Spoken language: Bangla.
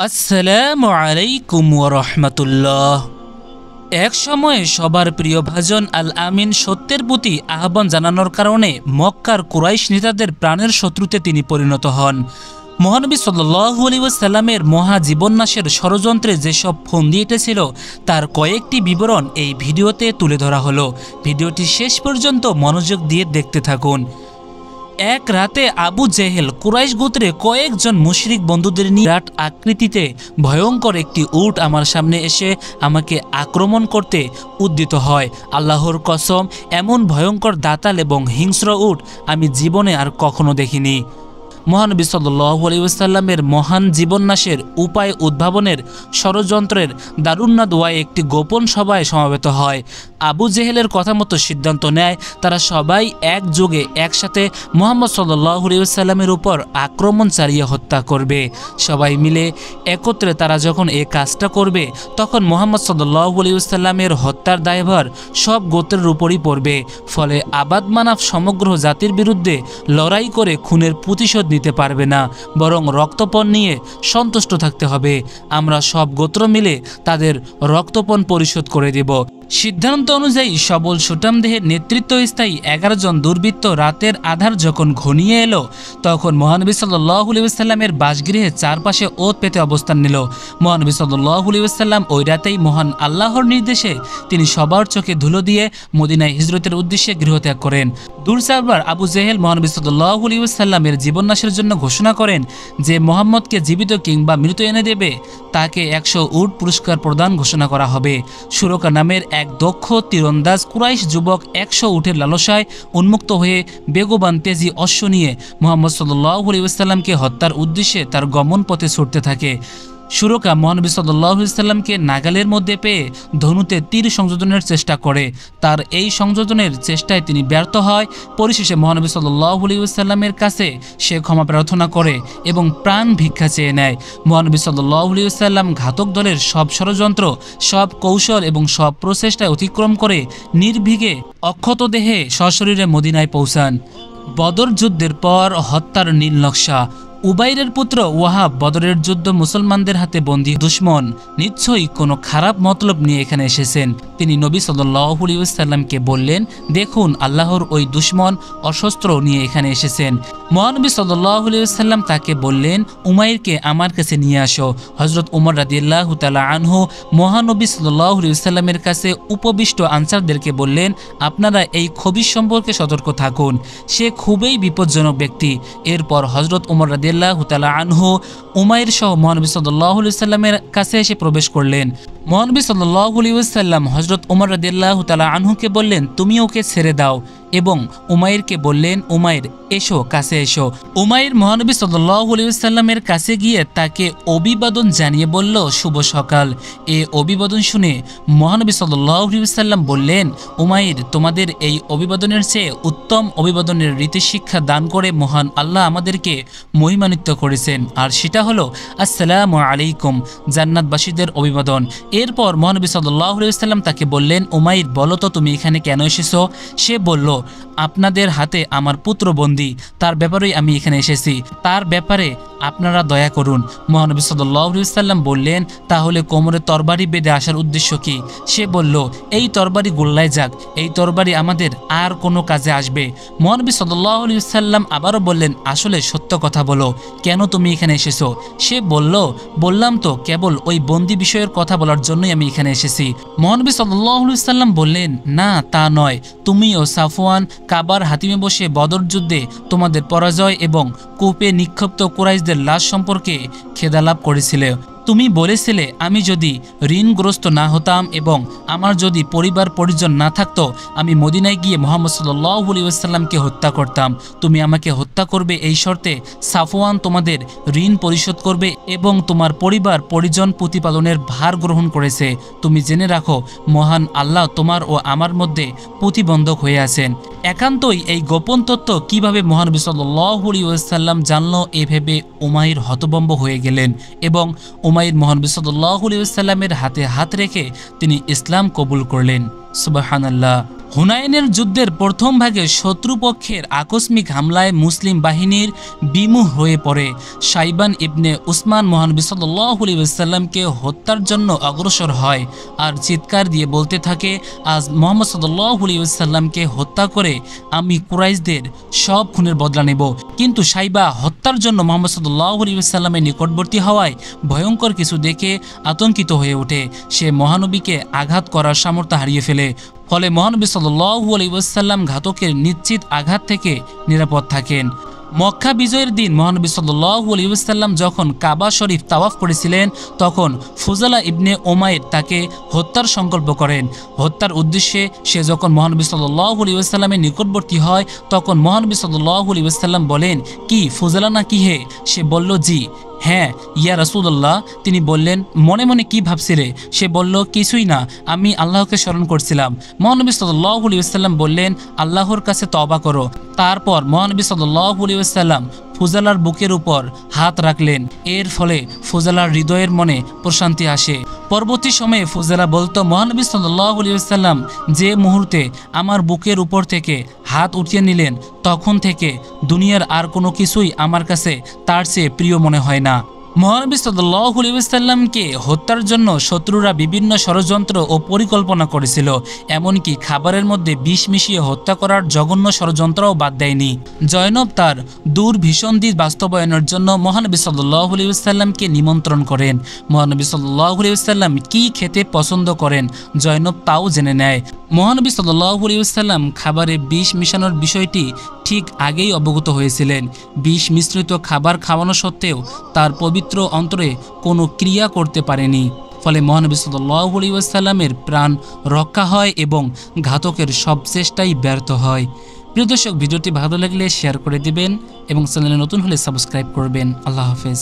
আসসালামু আলাইকুম ওয়া রাহমাতুল্লাহ। এক সময়ে সবার প্রিয় ভাজন আল আমিন সত্যের প্রতি আহ্বান জানানোর কারণে মক্কার কুরাইশ নেতাদের প্রাণের শত্রুতে তিনি পরিণত হন। মহানবী সাল্লাল্লাহু আলাইহি ওয়াসাল্লামের মহাজীবন্যাসের ষড়যন্ত্রে যেসব ফন্দি এঁটেছিল তার কয়েকটি বিবরণ এই ভিডিওতে তুলে ধরা হলো। ভিডিওটি শেষ পর্যন্ত মনোযোগ দিয়ে দেখতে থাকুন। এক রাতে আবু জেহেল কুরাইশ গোত্রে কয়েকজন মুশরিক বন্ধুদের নিয়ে বিরাট আকৃতিতে ভয়ঙ্কর একটি উট আমার সামনে এসে আমাকে আক্রমণ করতে উদ্যত হয়। আল্লাহর কসম, এমন ভয়ঙ্কর দাতাল এবং হিংস্র উট আমি জীবনে আর কখনো দেখিনি। মহানবী সাল্লাল্লাহু আলাইহি ওয়াসাল্লামের মহান জীবন্যাসের উপায় উদ্ভাবনের ষড়যন্ত্রের দারুণা দোয়ায় একটি গোপন সভায় সমবেত হয়। আবু জেহেলের কথা মতো সিদ্ধান্ত নেয় তারা সবাই একযোগে একসাথে মুহাম্মদ সাল্লাল্লাহু আলাইহি ওয়াসাল্লামের উপর আক্রমণ চালিয়ে হত্যা করবে। সবাই মিলে একত্রে তারা যখন এই কাজটা করবে তখন মুহাম্মদ সাল্লাল্লাহু আলাইহি ওয়াসাল্লামের হত্যার দায়ভার সব গোত্রের উপরই পড়বে। ফলে আবাদ মানাফ সমগ্র জাতির বিরুদ্ধে লড়াই করে খুনের প্রতিশোধ নিতে পারবে না, বরং রক্তপণ নিয়ে সন্তুষ্ট থাকতে হবে। আমরা সব গোত্র মিলে তাদের রক্তপণ পরিশোধ করে দেব। সিদ্ধান্ত অনুযায়ী সবল সুঠামদেহের নেতৃত্ব স্থায়ী 11 জন দুর্বৃত্ত রাতের আধার যখন ঘনিয়ে এলো তখন মহানবী সাল্লাল্লাহু আলাইহি ওয়াসাল্লামের বাসগৃহের চারপাশে ওত পেতে অবস্থান নিল। মহানবী সাল্লাল্লাহু আলাইহি ওয়াসাল্লাম ওই রাতেই মহান আল্লাহর নির্দেশে তিনি সবার চোখে ধুলো দিয়ে মদিনায় হিজরতের উদ্দেশ্যে গৃহত্যাগ করেন। দূর সারবার আবু জেহেল মহানবী সাল্লাল্লাহু আলাইহি ওয়াসাল্লামের জীবন্যাসের জন্য ঘোষণা করেন যে মোহাম্মদকে জীবিত কিংবা মৃত এনে দেবে তাকে 100 উট পুরস্কার প্রদান ঘোষণা করা হবে। সুরকা নামের এক দক্ষ তীরন্দাজ কুরাইশ যুবক 100 উটের লালসায় উন্মুক্ত হয়ে বেগবান তেজি অশ্ব নিয়ে মুহাম্মদ সাল্লাল্লাহু আলাইহি ওয়াসাল্লামকে হত্যার উদ্দেশ্যে তার গমন পথে ছুটতে থাকে। সুরকা মহানবী সাল্লাল্লাহু আলাইহি ওয়াসাল্লামকে নাগালের মধ্যে পেয়ে ধনুতে তীর সংযোজনের চেষ্টা করে। তার এই সংযোজনের চেষ্টায় তিনি ব্যর্থ হয়। পরিশেষে মহানবী সাল্লাল্লাহু আলাইহি ওয়াসাল্লামের কাছে সে ক্ষমা প্রার্থনা করে এবং প্রাণ ভিক্ষা চেয়ে নেয়। মহানবী সাল্লাল্লাহু আলাইহি ওয়াসাল্লাম ঘাতক দলের সব ষড়যন্ত্র, সব কৌশল এবং সব প্রচেষ্টায় অতিক্রম করে নির্ভীগে অক্ষত দেহে সশরীরে মদিনায় পৌঁছান। বদর যুদ্ধের পর হত্যার নীল নকশা। উবাইরের পুত্র ওয়াহাব বদরের যুদ্ধ মুসলমানদের হাতে বন্দী দুশমন, নিশ্চয়ই কোনো খারাপ মতলব নিয়ে এখানে এসেছেন। তিনি নবী সাল্লাল্লাহু আলাইহি ওয়াসাল্লামকে বললেন, দেখুন আল্লাহর ওই দুশমন অশস্ত্র নিয়ে এখানে এসেছেন। মহানবী সাল্লাল্লাহু আলাইহি ওয়াসাল্লাম তাকে বললেন, উমাইরকে আমার কাছে নিয়ে আসো। হযরত উমর রাদিয়াল্লাহু তাআলা আনহু মহানবী সাল্লাল্লাহু আলাইহি ওয়াসাল্লামের কাছে উপবিষ্ট আনসারদেরকে বললেন, আপনারা এই খবিশ সম্পর্কে সতর্ক থাকুন, সে খুবই বিপজ্জনক ব্যক্তি। এরপর হযরত উমর রাদিয়াল্লাহু তাআলা আনহু উমাইর সহ মহানবী সাল্লাল্লাহু আলাইহি ওয়াসাল্লামের কাছে এসে প্রবেশ করলেন। মহানবী সাল্লাল্লাহু আলাইহি ওয়াসাল্লাম হযরত উমর রাদিয়াল্লাহু তাআলা আনহুকে বললেন, তুমি ওকে ছেড়ে দাও, এবং উমাইরকে বললেন, উমাইর এসো, কাছে এসো। উমাইর মহানবী সাল্লাল্লাহু আলাইহি ওয়াসাল্লামের কাছে গিয়ে তাকে অভিবাদন জানিয়ে বলল, শুভ সকাল। এ অভিবাদন শুনে মহানবী সাল্লাল্লাহু আলাইহি ওয়াসাল্লাম বললেন, উমাইর, তোমাদের এই অভিবাদনের চেয়ে উত্তম অভিবাদনের রীতি শিক্ষা দান করে মহান আল্লাহ আমাদেরকে মহিমান্বিত করেছেন, আর সেটা হলো আসসালামু আলাইকুম, জান্নাতবাসীদের অভিবাদন। এরপর মহানবী সাল্লাল্লাহু আলাইহি ওয়াসাল্লাম তাকে বললেন, উমাইর, বলো তো তুমি এখানে কেন এসেছো? সে বলল, আপনাদের হাতে আমার পুত্র বন্দী, তার ব্যাপারেই আমি এখানে এসেছি, তার ব্যাপারে আপনারা দয়া করুন। মহানবী সাল্লাল্লাহু আলাইহি ওয়াসাল্লাম বললেন, তাহলে কোমরে তরবারি বেঁধে আসার উদ্দেশ্য কি? সে বলল, এই তরবারি গোল্লায় যাক, এই তরবারি আমাদের আর কোনো কাজে আসবে। মহানবী সাল্লাল্লাহু আলাইহি ওয়াসাল্লাম আবারও বললেন, আসলে সত্য কথা বলো, কেন তুমি এখানে এসেছো? সে বলল, বললাম তো, কেবল ওই বন্দী বিষয়ের কথা বলার জন্যই আমি এখানে এসেছি। মহানবী সাল্লাল্লাহু আলাইহি ওয়াসাল্লাম বললেন, না তা নয়, তুমি ও সাফওয়ান কাবার হাতিমে বসে বদর যুদ্ধে তোমাদের পরাজয় এবং কূপে নিক্ষিপ্ত কুরাইশদের লাশ সম্পর্কে খেদালাপ করেছিলে। তুমি বলেছিলে, আমি যদি ঋণগ্রস্ত না হতাম এবং আমার যদি পরিবার পরিজন না থাকতো, আমি মদিনায় গিয়ে মুহাম্মদ সাল্লাল্লাহু আলাইহি ওয়াসাল্লামকে হত্যা করতাম। তুমি আমাকে হত্যা করবে এই শর্তে সাফওয়ান তোমাদের ঋণ পরিশোধ করবে এবং তোমার পরিবার পরিজন প্রতিপালনের ভার গ্রহণ করেছে। তুমি জেনে রাখো, মহান আল্লাহ তোমার ও আমার মধ্যে প্রতিবন্ধক হয়ে আছেন। একান্তই এই গোপন তথ্য কিভাবে মহানবী সাল্লাল্লাহু আলাইহি ওয়াসাল্লাম জানলো, এ ভেবে উমাইর হতভম্ব হয়ে গেলেন এবং উমাইর মহানবী সাল্লাল্লাহু আলাইহি ওয়াসাল্লামের হাতে হাত রেখে তিনি ইসলাম কবুল করলেন। সুবহানাল্লাহ। হুনাইনের যুদ্ধের প্রথম ভাগে শত্রুপক্ষের আকস্মিক হামলায় মুসলিম বাহিনীর বিমুখ হয়ে পড়ে। শাইবান ইবনে উসমান মহানবী সাল্লাল্লাহু আলাইহি ওয়াসাল্লামকে হত্যার জন্য অগ্রসর হয় আর চিৎকার দিয়ে বলতে থাকে, আজ মুহাম্মদ সাল্লাল্লাহু আলাইহি ওয়াসাল্লামকে হত্যা করে আমি কুরাইশদের সব খুনের বদলা নেব। কিন্তু শাইবা হত্যার জন্য মুহাম্মদ সাল্লাল্লাহু আলাইহি ওয়াসাল্লামের নিকটবর্তী হওয়ায় ভয়ঙ্কর কিছু দেখে আতঙ্কিত হয়ে ওঠে। সে মহানবীকে আঘাত করার সামর্থ্য হারিয়ে ফেলে। ফলে মহানবী সাল্লাল্লাহু আলাইহি ওয়াসাল্লাম ঘাতকের নিশ্চিত আঘাত থেকে নিরাপদ থাকেন। মক্কা বিজয়ের দিন মহানবী সাল্লাল্লাহু আলাইহি ওয়াসাল্লাম যখন কাবা শরীফ তাওয়াফ করেছিলেন, তখন ফুজালা ইবনে উমাইর তাকে হত্যার সংকল্প করেন। হত্যার উদ্দেশ্যে সে যখন মহানবী সাল্লাল্লাহু আলাইহি ওয়াসাল্লামের নিকটবর্তী হয়, তখন মহানবী সাল্লাল্লাহু আলাইহি ওয়াসাল্লাম বলেন, কি ফুজালা না কি হে? সে বলল, জি। হ্যাঁ ইয়া রাসূলুল্লাহ। তিনি বললেন, মনে মনে কি ভাবছিলে? সে বলল, কিছুই না, আমি আল্লাহকে স্মরণ করছিলাম। মহানবী সাল্লাল্লাহু আলাইহি ওয়াসাল্লাম বললেন, আল্লাহর কাছে তওবা করো। তারপর মহানবী সাল্লাল্লাহু আলাইহি ওয়াসাল্লাম ফুজালার বুকের উপর হাত রাখলেন। এর ফলে ফুজালার হৃদয়ের মনে প্রশান্তি আসে। পরবর্তী সময়ে ফুজালা বলতো, মহানবী সাল্লাল্লাহু আলাইহি ওয়াসাল্লাম যে মুহূর্তে আমার বুকের উপর থেকে হাত উঠিয়ে নিলেন, তখন থেকে দুনিয়ার আর কোনো কিছুই আমার কাছে তার চেয়ে প্রিয় মনে হয় না। মহানবী সাল্লাল্লাহু আলাইহি ওয়াসাল্লামকে হত্যার জন্য শত্রুরা বিভিন্ন ষড়যন্ত্র ও পরিকল্পনা করেছিল। এমনকি খাবারের মধ্যে বিষ মিশিয়ে হত্যা করার জঘন্য ষড়যন্ত্রও বাদ দেয়নি। জয়নব তার দুর্ভিসন্ধি বাস্তবায়নের জন্য মহানবী সাল্লাল্লাহু আলাইহি ওয়াসাল্লামকে নিমন্ত্রণ করেন। মহানবী সাল্লাল্লাহু আলাইহি ওয়াসাল্লাম কি খেতে পছন্দ করেন জয়নব তাও জেনে নেয়। মহানবী সাল্লাল্লাহু আলাইহি ওয়াসাল্লাম খাবারে বিষ মিশানোর বিষয়টি ঠিক আগেই অবগত হয়েছিলেন। বিষ মিশ্রিত খাবার খাওয়ানো সত্ত্বেও তার পবিত্র অন্তরে কোনো ক্রিয়া করতে পারেনি। ফলে মহানবী সাল্লাল্লাহু আলাইহি ওয়াসাল্লামের প্রাণ রক্ষা হয় এবং ঘাতকের সব চেষ্টাই ব্যর্থ হয়। প্রিয় দর্শক, ভিডিওটি ভালো লাগলে শেয়ার করে দিবেন এবং চ্যানেলে নতুন হলে সাবস্ক্রাইব করবেন। আল্লাহ হাফেজ।